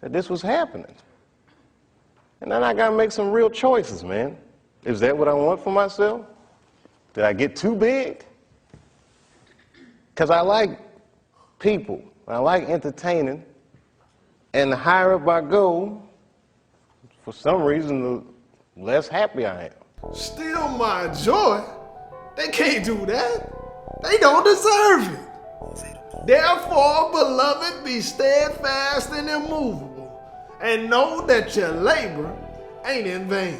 that this was happening. And then I got to make some real choices, man. Is that what I want for myself? Did I get too big? Because I like people. I like entertaining. And the higher up I go, for some reason, the less happy I am. Steal my joy? They can't do that. They don't deserve it. Therefore, beloved, be steadfast and immovable, and know that your labor ain't in vain.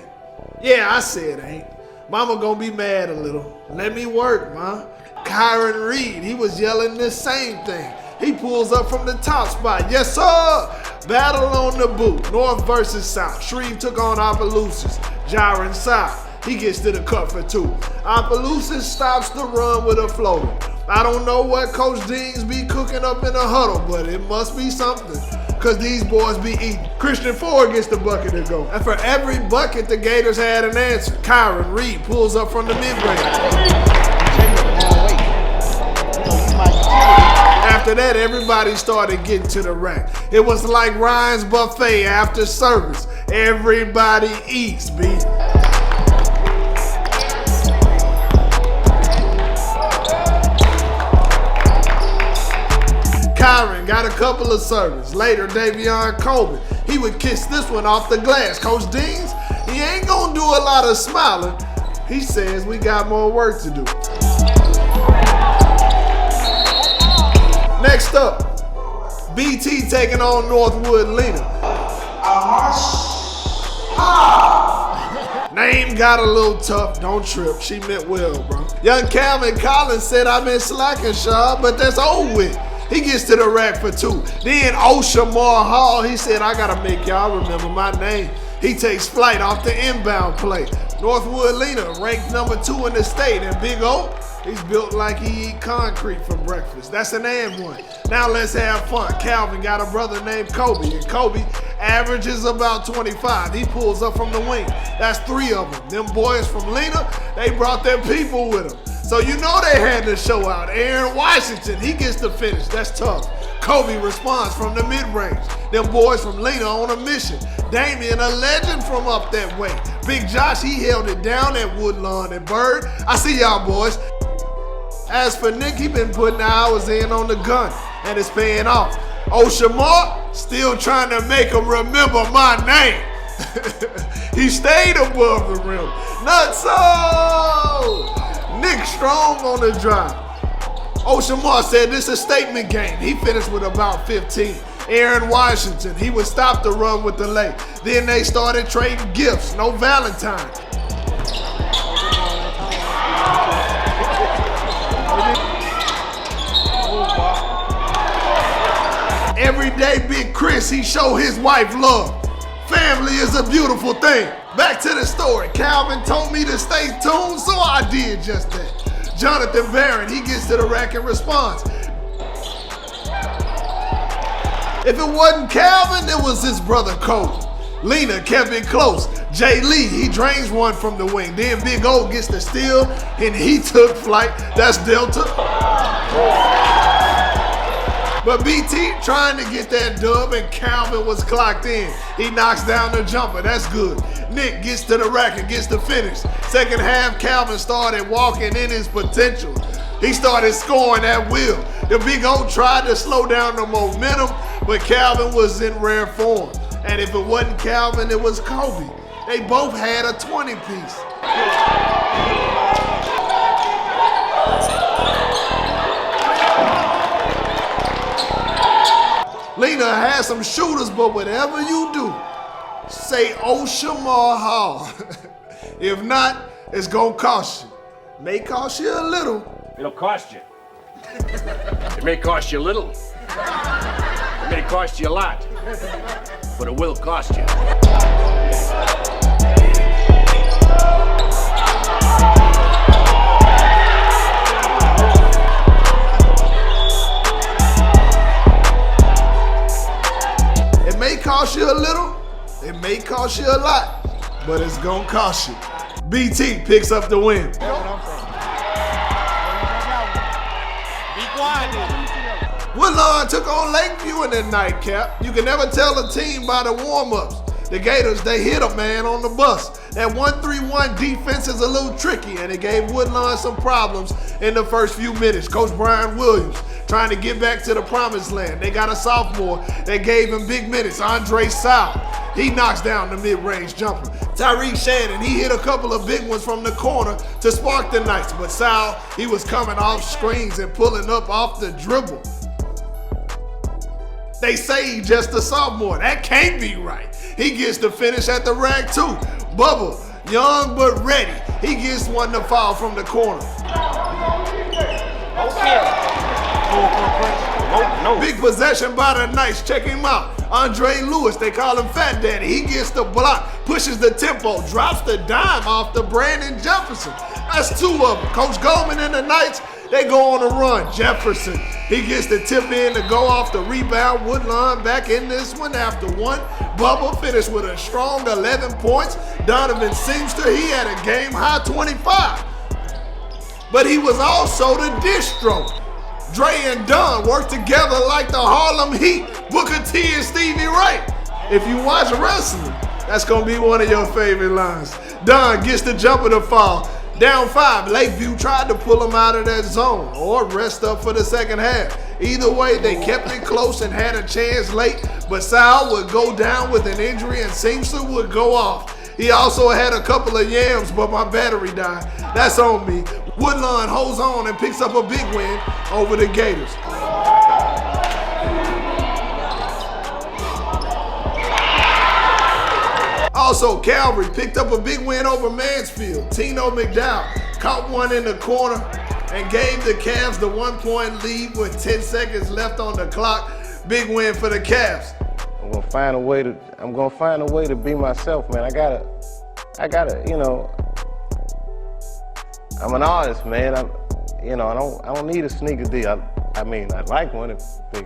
Yeah, I said ain't. Mama gonna be mad a little. Let me work, ma. Kyron Reed, he was yelling this same thing. He pulls up from the top spot. Yes, sir! Battle on the boot. North versus South. Shreve took on Opelousas. Gyron South. He gets to the cut for two. Opelousas stops the run with a floater. I don't know what Coach Deans be cooking up in the huddle, but it must be something, because these boys be eating. Christian Ford gets the bucket to go. And for every bucket, the Gators had an answer. Kyron Reed pulls up from the mid-range. After that, everybody started getting to the rack. It was like Ryan's buffet after service. Everybody eats, B. Kyron got a couple of serves. Later, Davion Colbin, he would kiss this one off the glass. Coach Deans, he ain't gonna do a lot of smiling. He says we got more work to do. Next up, BT taking on Northwood Lena. Name got a little tough, don't trip, she meant well, bro. Young Calvin Collins said I've been slacking, Shaw, but that's over with. He gets to the rack for two. Then Oshamar Hall, he said, I gotta make y'all remember my name. He takes flight off the inbound play. Northwood Lena ranked number 2 in the state, and Big O, he's built like he eat concrete for breakfast. That's an and one. Now let's have fun. Calvin got a brother named Kobe, and Kobe averages about 25. He pulls up from the wing. That's 3 of them. Them boys from Lena, they brought their people with them. So you know they had to show out. Aaron Washington, he gets the finish. That's tough. Kobe responds from the mid-range. Them boys from Lena on a mission. Damian, a legend from up that way. Big Josh, he held it down at Woodlawn and Bird. I see y'all boys. As for Nick, he been putting hours in on the gun, and it's paying off. Oshamar, still trying to make him remember my name. He stayed above the rim. Nutso! Nick strong on the drive. Oshamar said this is a statement game. He finished with about 15. Aaron Washington, he would stop the run with the lay. Then they started trading gifts, no Valentine. Every day, Big Chris, he show his wife love. Family is a beautiful thing. Back to the story. Calvin told me to stay tuned, so I did just that. Jonathan Barron, he gets to the rack and responds. If it wasn't Calvin, it was his brother Cole. Lena kept it close. Jay Lee, he drains one from the wing. Then Big O gets the steal, and he took flight. That's Delta. But BT trying to get that dub, and Calvin was clocked in. He knocks down the jumper. That's good. Nick gets to the rack and gets the finish. Second half, Calvin started walking in his potential. He started scoring at will. The Big O tried to slow down the momentum, but Calvin was in rare form. And if it wasn't Calvin, it was Kobe. They both had a 20-piece. Lena has some shooters, but whatever you do, say Oshamar Hall. If not, it's gonna cost you. May cost you a little. It'll cost you. It may cost you a little. It may cost you a lot. But it will cost you. It may cost you a little, it may cost you a lot, but it's gonna cost you. BT picks up the win. Be quiet. Woodlawn took on Lakeview in the nightcap. You can never tell a team by the warm-ups. The Gators, they hit a man on the bus. That 1-3-1 defense is a little tricky, and it gave Woodlawn some problems in the first few minutes. Coach Brian Williams trying to get back to the promised land. They got a sophomore that gave him big minutes, Andre Sal. He knocks down the mid-range jumper. Tyreek Shannon, he hit a couple of big ones from the corner to spark the Knights, but Sal, he was coming off screens and pulling up off the dribble. They say he's just a sophomore. That can't be right. He gets to finish at the rack too. Bubba, young but ready. He gets one to foul from the corner. No. Big possession by the Knights. Check him out. Andre Lewis, they call him Fat Daddy. He gets the block, pushes the tempo, drops the dime off to Brandon Jefferson. That's two of them. Coach Goldman and the Knights, they go on a run. Jefferson, he gets the tip in to go off the rebound. Woodlawn back in this one after one. Bubba finished with a strong 11 points. Donovan Seamster, he had a game high 25. But he was also the distro. Dre and Don worked together like the Harlem Heat, Booker T and Stevie Ray. If you watch wrestling, that's gonna be one of your favorite lines. Don gets the jumper to fall. Down 5, Lakeview tried to pull him out of that zone or rest up for the second half. Either way, they kept it close and had a chance late, but Sal would go down with an injury and Seamster would go off. He also had a couple of yams, but my battery died. That's on me. Woodlawn holds on and picks up a big win over the Gators. Also, Calvary picked up a big win over Mansfield. Tino McDowell caught one in the corner and gave the Cavs the 1-point lead with 10 seconds left on the clock. Big win for the Cavs. I'm gonna find a way to be myself, man. I gotta, you know, I'm an artist, man. I don't need a sneaker deal. I mean, I'd like one, but